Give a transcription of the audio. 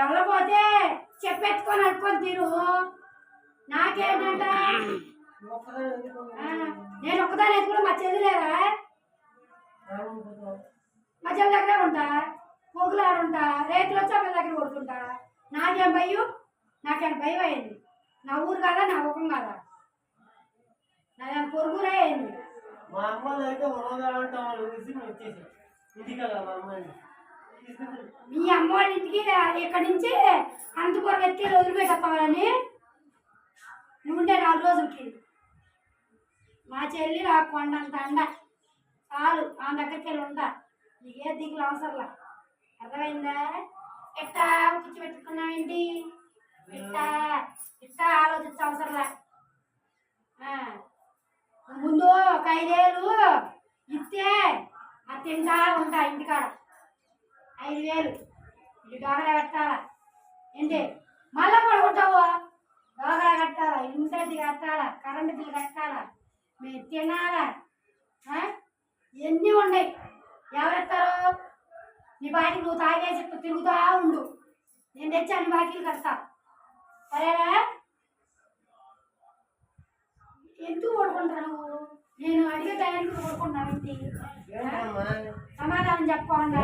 ఎవరపోతే చెప్పెత్తుకొని అనుకొని తిరు. నాకేంటంట నేను ఒక్కదాని ఎత్తుకుని మా చెల్లి లేదా, మా చెల్లి దగ్గరే ఉంటా, పొగులు ఆడుంటా, రేట్లు వచ్చి అమ్మ దగ్గర కొడుకుంటా. నాకేం భయం? నాకేం భయం అయింది? నా ఊరు కాదా, నా ముఖం కాదా, నాకేం పొరుగురే అయింది. మా అమ్మాయి అయితే మీ అమ్మ వాళ్ళ ఇంటికి ఇక్కడి నుంచి అంతపురం ఎత్తి వదిలిపెట్టేస్తామని నువ్వుండే 4 రోజులకి. మా చెల్లి ఆ కొండంత అండ చాలు, ఆ దగ్గరికి వెళ్ళి ఉంటా. నీకే దిగులు అవసరంలా, అర్థమైందా? ఎట్టా కూర్చోబెట్టుకున్నావేంటి? ఇట్టా ఇట్టా ఆలోచించే అవసరంలా. ముందు ఒక 5 ఏళ్ళు ఇస్తే అది తింటా ఉంటా ఇంటికాడ. 5 వేలు ఇది డోగరా కట్టాలా ఏంటి? మళ్ళా పడుకుంటావు, డోగరా కట్టాలా, ఇంటి కట్టాలా, కరెంటు బిల్లు కట్టాలా, మేము తినాలా, ఇవన్నీ ఉన్నాయి. ఎవరెత్తారు? నీ బాటికి నువ్వు తాగేసి తిరుగుతూ ఉండు, నేను తెచ్చి అన్ని బాకీలు కడతా. సరేనా? ఎందుకు పడుకుంటా నువ్వు? నేను అడిగే టైంకి పడుకున్నావు ఏంటి? సమాధానం చెప్పకుండా